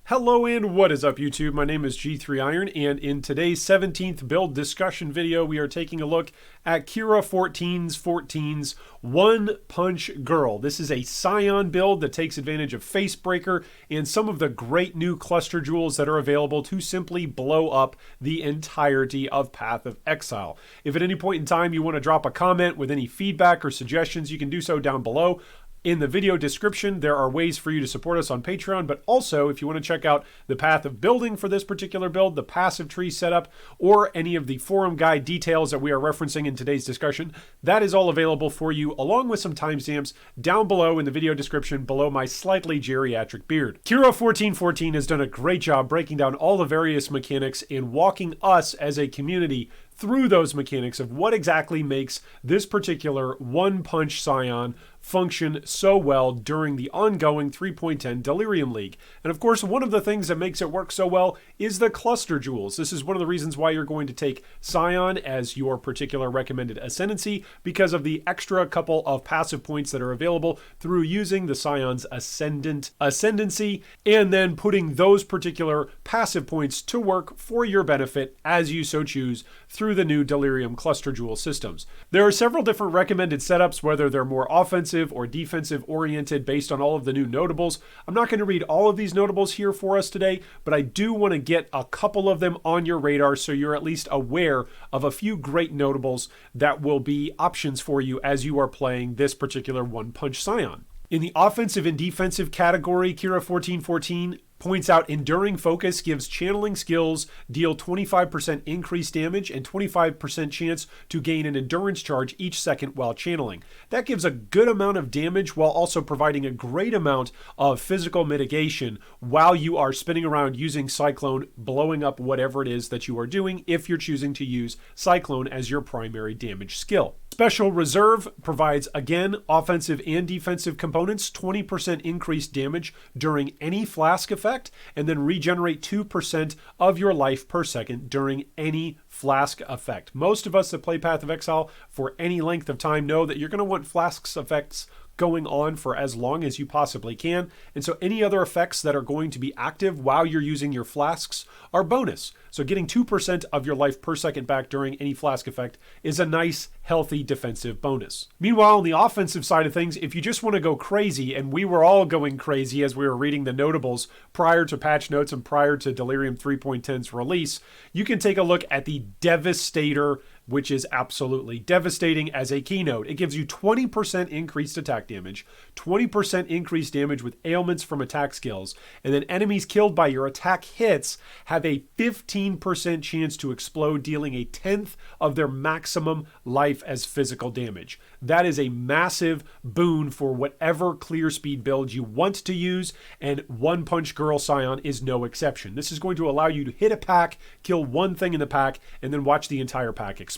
Hello and what is up YouTube? My name is G3Iron and in today's 17th build discussion video we are taking a look at Kira1414's One Punch Girl. This is a Scion build that takes advantage of Facebreaker and some of the great new cluster jewels that are available to simply blow up the entirety of Path of Exile. If at any point in time you want to drop a comment with any feedback or suggestions, you can do so down below. In the video description, there are ways for you to support us on Patreon, but also if you want to check out the path of building for this particular build, the passive tree setup, or any of the forum guide details that we are referencing in today's discussion, that is all available for you along with some timestamps down below in the video description below my slightly geriatric beard. Kira1414 has done a great job breaking down all the various mechanics and walking us as a community through those mechanics of what exactly makes this particular one-punch Scion function so well during the ongoing 3.10 Delirium League. And of course, one of the things that makes it work so well is the cluster jewels. This is one of the reasons why you're going to take Scion as your particular recommended Ascendancy, because of the extra couple of passive points that are available through using the Scion's Ascendancy, and then putting those particular passive points to work for your benefit as you so choose through the new Delirium cluster jewel systems. There are several different recommended setups, whether they're more offensive or defensive oriented based on all of the new notables. I'm not going to read all of these notables here for us today, but I do want to get a couple of them on your radar so you're at least aware of a few great notables that will be options for you as you are playing this particular one-punch Scion. In the offensive and defensive category, Kira1414 points out Enduring Focus gives channeling skills deal 25% increased damage and 25% chance to gain an endurance charge each second while channeling. That gives a good amount of damage while also providing a great amount of physical mitigation while you are spinning around using Cyclone, blowing up whatever it is that you are doing if you're choosing to use Cyclone as your primary damage skill. Special Reserve provides, again, offensive and defensive components, 20% increased damage during any flask effect, and then regenerate 2% of your life per second during any flask effect. Most of us that play Path of Exile for any length of time know that you're going to want flasks effects going on for as long as you possibly can. And so any other effects that are going to be active while you're using your flasks are bonus. So getting 2% of your life per second back during any flask effect is a nice, healthy defensive bonus. Meanwhile, on the offensive side of things, if you just want to go crazy, and we were all going crazy as we were reading the notables prior to patch notes and prior to Delirium 3.10's release, you can take a look at the Devastator, which is absolutely devastating as a keynote. It gives you 20% increased attack damage, 20% increased damage with ailments from attack skills, and then enemies killed by your attack hits have a 15% chance to explode, dealing a 1/10 of their maximum life as physical damage. That is a massive boon for whatever clear speed build you want to use, and One Punch Girl Scion is no exception. This is going to allow you to hit a pack, kill one thing in the pack, and then watch the entire pack explode.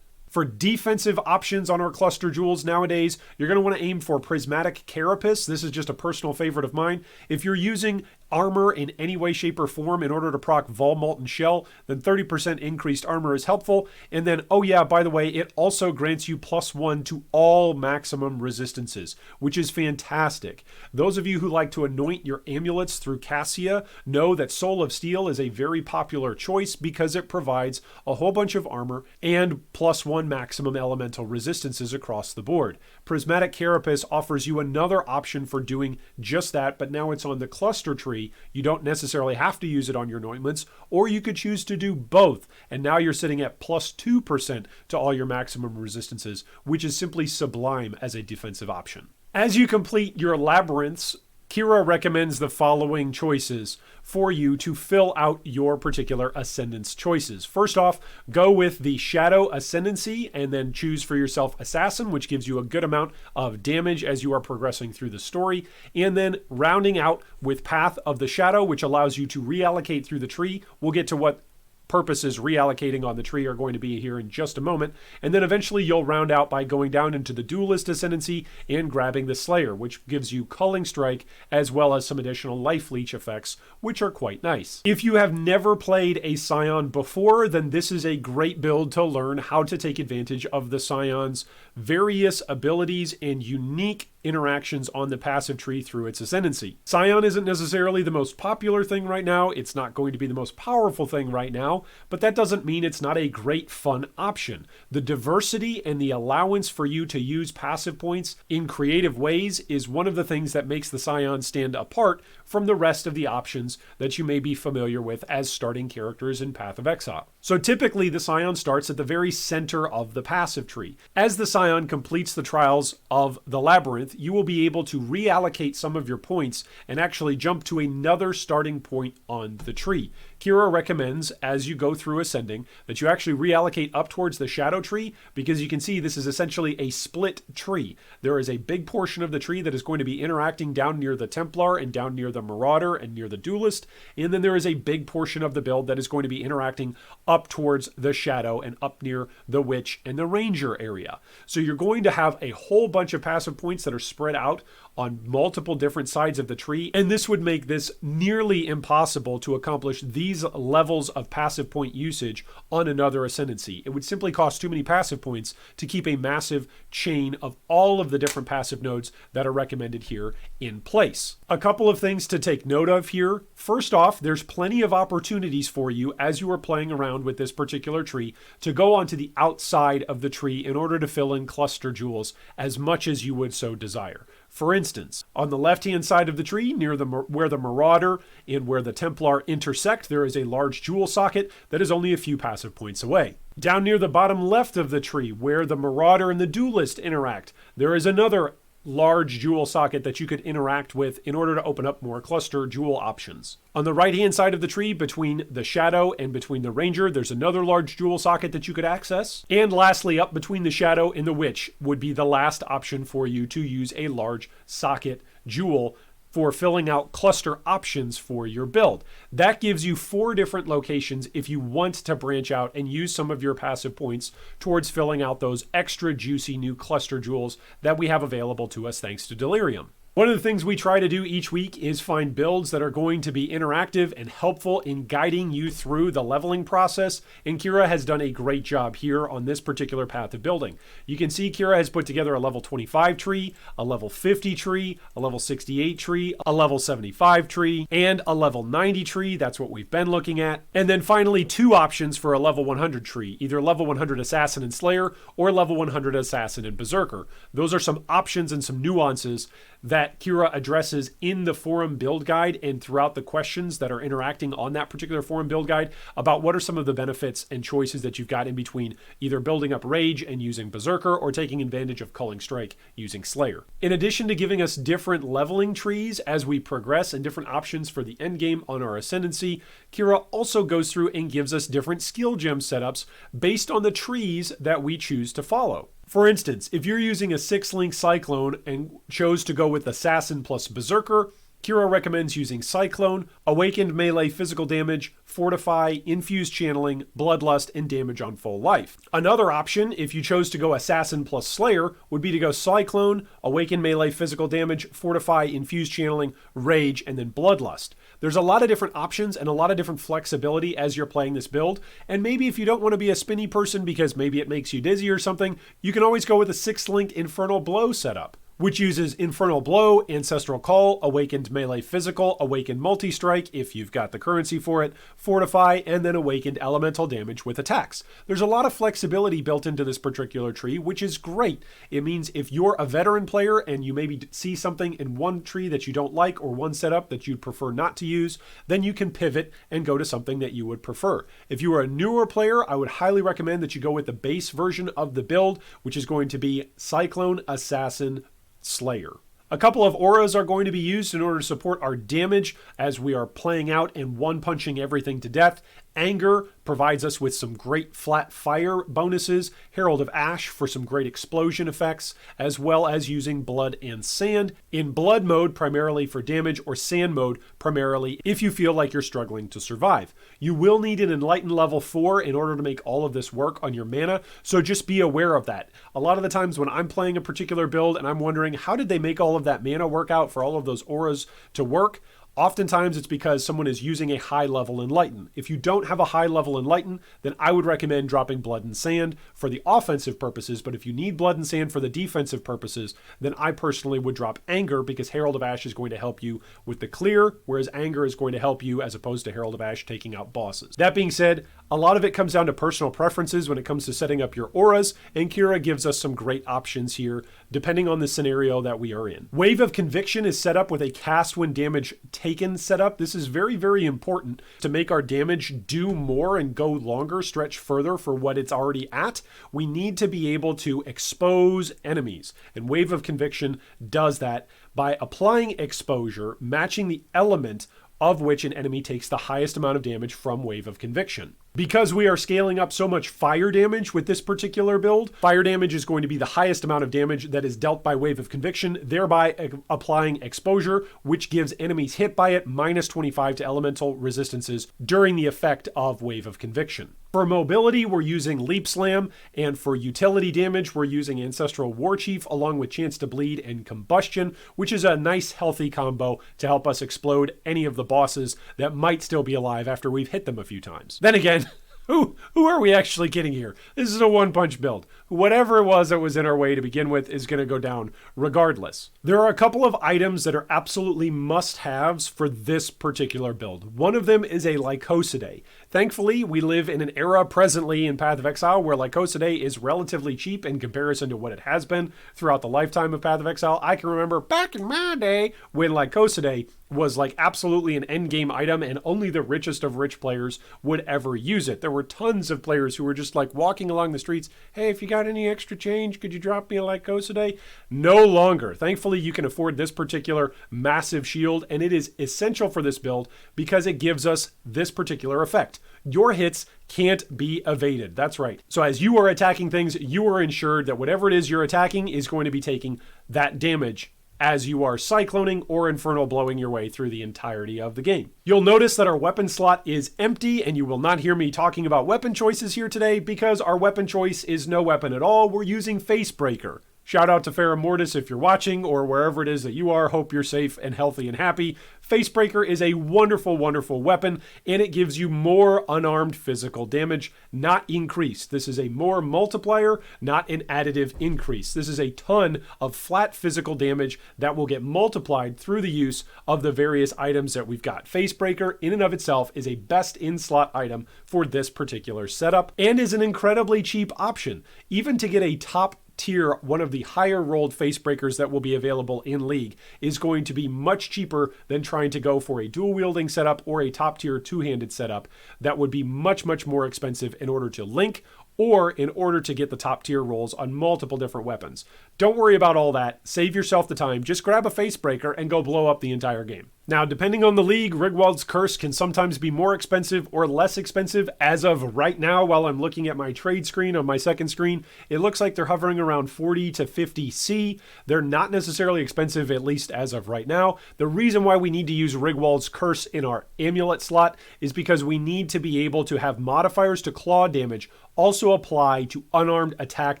For defensive options on our cluster jewels nowadays, you're going to want to aim for Prismatic Carapace. This is just a personal favorite of mine. If you're using armor in any way, shape, or form in order to proc Vol Molten Shell, then 30% increased armor is helpful. And then, oh yeah, by the way, it also grants you +1 to all maximum resistances, which is fantastic. Those of you who like to anoint your amulets through Cassia know that Soul of Steel is a very popular choice because it provides a whole bunch of armor and +1 maximum elemental resistances across the board. Prismatic Carapace offers you another option for doing just that, but now it's on the cluster tree. You don't necessarily have to use it on your anointments, or you could choose to do both. And now you're sitting at +2% to all your maximum resistances, which is simply sublime as a defensive option. As you complete your labyrinths, Kira recommends the following choices for you to fill out your particular Ascendancy choices. First off, go with the Shadow Ascendancy and then choose for yourself Assassin, which gives you a good amount of damage as you are progressing through the story. And then rounding out with Path of the Shadow, which allows you to reallocate through the tree. We'll get to what purposes reallocating on the tree are going to be here in just a moment. And then eventually you'll round out by going down into the Duelist Ascendancy and grabbing the Slayer, which gives you Culling Strike as well as some additional Life Leech effects, which are quite nice. If you have never played a Scion before, then this is a great build to learn how to take advantage of the Scion's various abilities and unique interactions on the passive tree through its ascendancy. Scion isn't necessarily the most popular thing right now. It's not going to be the most powerful thing right now, but that doesn't mean it's not a great fun option. The diversity and the allowance for you to use passive points in creative ways is one of the things that makes the Scion stand apart from the rest of the options that you may be familiar with as starting characters in Path of Exile. So typically the Scion starts at the very center of the passive tree. As the Scion completes the trials of the labyrinth, you will be able to reallocate some of your points and actually jump to another starting point on the tree. Kira recommends, as you go through ascending, that you actually reallocate up towards the shadow tree, because you can see this is essentially a split tree. There is a big portion of the tree that is going to be interacting down near the Templar and down near the Marauder and near the Duelist, and then there is a big portion of the build that is going to be interacting up towards the shadow and up near the Witch and the Ranger area. So you're going to have a whole bunch of passive points that are spread out on multiple different sides of the tree, and this would make this nearly impossible to accomplish these levels of passive point usage on another ascendancy. It would simply cost too many passive points to keep a massive chain of all of the different passive nodes that are recommended here in place. A couple of things to take note of here. First off, there's plenty of opportunities for you as you are playing around with this particular tree to go onto the outside of the tree in order to fill in cluster jewels as much as you would so desire. For instance, on the left-hand side of the tree, near where the Marauder and where the Templar intersect, there is a large jewel socket that is only a few passive points away. Down near the bottom left of the tree, where the Marauder and the Duelist interact, there is another large jewel socket that you could interact with in order to open up more cluster jewel options. On the right-hand side of the tree, between the Shadow and between the Ranger, there's another large jewel socket that you could access. And lastly, up between the Shadow and the Witch would be the last option for you to use a large socket jewel for filling out cluster options for your build. That gives you 4 different locations if you want to branch out and use some of your passive points towards filling out those extra juicy new cluster jewels that we have available to us thanks to Delirium. One of the things we try to do each week is find builds that are going to be interactive and helpful in guiding you through the leveling process, and Kira has done a great job here on this particular path of building. You can see Kira has put together a level 25 tree, a level 50 tree, a level 68 tree, a level 75 tree, and a level 90 tree. That's what we've been looking at. And then finally 2 options for a level 100 tree, either level 100 Assassin and Slayer or level 100 Assassin and Berserker. Those are some options and some nuances that Kira addresses in the forum build guide and throughout the questions that are interacting on that particular forum build guide about what are some of the benefits and choices that you've got in between either building up Rage and using Berserker or taking advantage of Culling Strike using Slayer. In addition to giving us different leveling trees as we progress and different options for the end game on our Ascendancy, Kira also goes through and gives us different skill gem setups based on the trees that we choose to follow. For instance, if you're using a 6-link Cyclone and chose to go with Assassin plus Berserker, Kira recommends using Cyclone, Awakened Melee Physical Damage, Fortify, Infused Channeling, Bloodlust, and Damage on Full Life. Another option, if you chose to go Assassin plus Slayer, would be to go Cyclone, Awakened Melee Physical Damage, Fortify, Infused Channeling, Rage, and then Bloodlust. There's a lot of different options and a lot of different flexibility as you're playing this build, and maybe if you don't want to be a spinny person because maybe it makes you dizzy or something, you can always go with a 6-link Infernal Blow setup, which uses Infernal Blow, Ancestral Call, Awakened Melee Physical, Awakened Multi-Strike if you've got the currency for it, Fortify, and then Awakened Elemental Damage with attacks. There's a lot of flexibility built into this particular tree, which is great. It means if you're a veteran player and you maybe see something in one tree that you don't like or one setup that you'd prefer not to use, then you can pivot and go to something that you would prefer. If you are a newer player, I would highly recommend that you go with the base version of the build, which is going to be Cyclone, Assassin, Slayer. A couple of auras are going to be used in order to support our damage as we are playing out and one-punching everything to death. Anger provides us with some great flat fire bonuses, Herald of Ash for some great explosion effects, as well as using Blood and Sand in Blood mode primarily for damage or Sand mode primarily if you feel like you're struggling to survive. You will need an Enlighten level 4 in order to make all of this work on your mana, so just be aware of that. A lot of the times when I'm playing a particular build and I'm wondering how did they make all of that mana work out for all of those auras to work, Oftentimes it's because someone is using a high level Enlighten. If you don't have a high level Enlighten, then I would recommend dropping Blood and Sand for the offensive purposes, but if you need Blood and Sand for the defensive purposes, then I personally would drop Anger, because Herald of Ash is going to help you with the clear, whereas Anger is going to help you as opposed to Herald of Ash taking out bosses. That being said, a lot of it comes down to personal preferences when it comes to setting up your auras, and Kira gives us some great options here, depending on the scenario that we are in. Wave of Conviction is set up with a cast when damage taken setup. This is very, very important to make our damage do more and go longer, stretch further for what it's already at. We need to be able to expose enemies, and Wave of Conviction does that by applying exposure, matching the element of which an enemy takes the highest amount of damage from Wave of Conviction. Because we are scaling up so much fire damage with this particular build, fire damage is going to be the highest amount of damage that is dealt by Wave of Conviction, thereby applying exposure, which gives enemies hit by it minus 25 to elemental resistances during the effect of Wave of Conviction. For mobility, we're using Leap Slam, and for utility damage, we're using Ancestral Warchief along with Chance to Bleed and Combustion, which is a nice healthy combo to help us explode any of the bosses that might still be alive after we've hit them a few times. Then again, who are we actually kidding here? This is a one-punch build. Whatever it was that was in our way to begin with is going to go down regardless. There are a couple of items that are absolutely must-haves for this particular build. One of them is a Lycosidae. Thankfully, we live in an era presently in Path of Exile where Lycosidae is relatively cheap in comparison to what it has been throughout the lifetime of Path of Exile. I can remember back in my day when Lycosidae was like absolutely an endgame item and only the richest of rich players would ever use it. There were tons of players who were just like walking along the streets, hey, if you got any extra change, could you drop me a Lycosidae? No longer. Thankfully, you can afford this particular massive shield, and it is essential for this build because it gives us this particular effect. Your hits can't be evaded. That's right. So as you are attacking things, you are ensured that whatever it is you're attacking is going to be taking that damage as you are cycloning or infernal blowing your way through the entirety of the game. You'll notice that our weapon slot is empty, and you will not hear me talking about weapon choices here today because our weapon choice is no weapon at all. We're using Facebreaker. Shout out to Farrah Mortis if you're watching, or wherever it is that you are. Hope you're safe and healthy and happy. Facebreaker is a wonderful, wonderful weapon, and it gives you more unarmed physical damage, not increased. This is a more multiplier, not an additive increase. This is a ton of flat physical damage that will get multiplied through the use of the various items that we've got. Facebreaker, in and of itself, is a best in-slot item for this particular setup, and is an incredibly cheap option. Even to get a top tier, one of the higher rolled Facebreakers that will be available in League is going to be much cheaper than trying to go for a dual wielding setup or a top tier two-handed setup that would be much, much more expensive in order to link or in order to get the top tier rolls on multiple different weapons. Don't worry about all that. Save yourself the time. Just grab a Facebreaker and go blow up the entire game. Now, depending on the league, Rigwald's Curse can sometimes be more expensive or less expensive. As of right now, while I'm looking at my trade screen on my second screen, it looks like they're hovering around 40 to 50 C. They're not necessarily expensive, at least as of right now. The reason why we need to use Rigwald's Curse in our amulet slot is because we need to be able to have modifiers to claw damage also apply to unarmed attack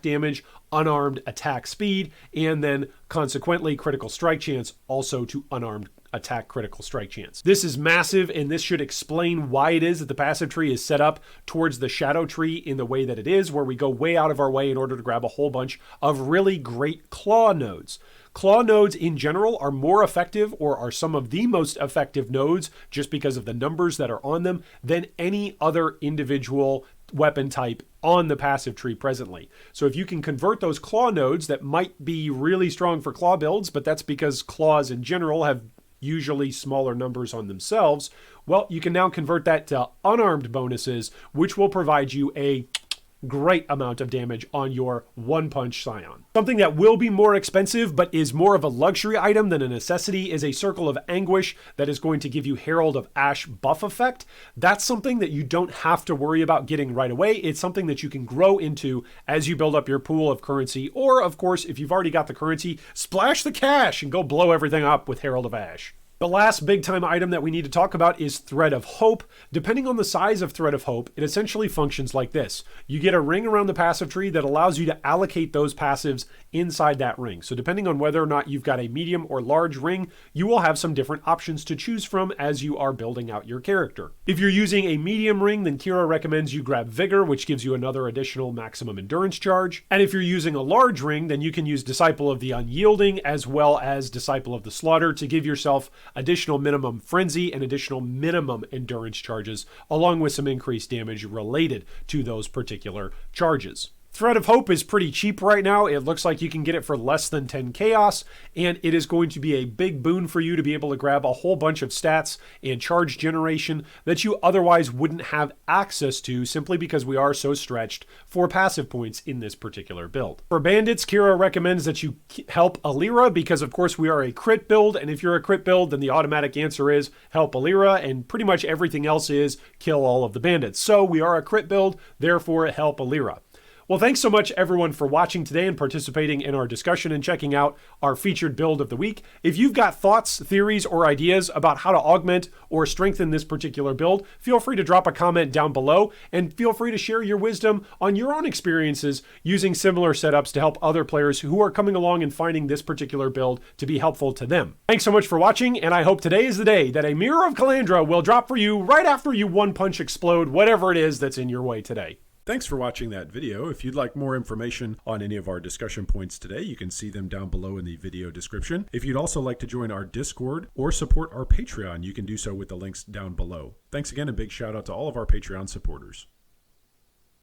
damage, unarmed attack speed, and then consequently critical strike chance also to unarmed attack critical strike chance. This is massive, and this should explain why it is that the passive tree is set up towards the shadow tree in the way that it is, where we go way out of our way in order to grab a whole bunch of really great claw nodes. Claw nodes in general are more effective, or are some of the most effective nodes, just because of the numbers that are on them, than any other individual weapon type on the passive tree presently. So if you can convert those claw nodes that might be really strong for claw builds, but that's because claws in general have usually smaller numbers on themselves, well, you can now convert that to unarmed bonuses, which will provide you a great amount of damage on your one-punch Scion. Something that will be more expensive but is more of a luxury item than a necessity is a Circle of Anguish that is going to give you Herald of Ash buff effect. That's something that you don't have to worry about getting right away. It's something that you can grow into as you build up your pool of currency, or of course, if you've already got the currency, splash the cash and go blow everything up with Herald of Ash. The last big time item that we need to talk about is Thread of Hope. Depending on the size of Thread of Hope, it essentially functions like this. You get a ring around the passive tree that allows you to allocate those passives inside that ring. So depending on whether or not you've got a medium or large ring, you will have some different options to choose from as you are building out your character. If you're using a medium ring, then Kira recommends you grab Vigor, which gives you another additional maximum endurance charge. And if you're using a large ring, then you can use Disciple of the Unyielding as well as Disciple of the Slaughter to give yourself additional minimum frenzy and additional minimum endurance charges, along with some increased damage related to those particular charges. Thread of Hope is pretty cheap right now. It looks like you can get it for less than 10 chaos, and it is going to be a big boon for you to be able to grab a whole bunch of stats and charge generation that you otherwise wouldn't have access to simply because we are so stretched for passive points in this particular build. For Bandits, Kira recommends that you help Alira because, of course, we are a crit build, and if you're a crit build, then the automatic answer is help Alira, and pretty much everything else is kill all of the bandits. So we are a crit build, therefore help Alira. Well, thanks so much, everyone, for watching today and participating in our discussion and checking out our featured build of the week. If you've got thoughts, theories, or ideas about how to augment or strengthen this particular build, feel free to drop a comment down below, and feel free to share your wisdom on your own experiences using similar setups to help other players who are coming along and finding this particular build to be helpful to them. Thanks so much for watching, and I hope today is the day that a Mirror of Calandra will drop for you right after you one-punch explode whatever it is that's in your way today. Thanks for watching that video. If you'd like more information on any of our discussion points today, you can see them down below in the video description. If you'd also like to join our Discord or support our Patreon, you can do so with the links down below. Thanks again, and big shout out to all of our Patreon supporters.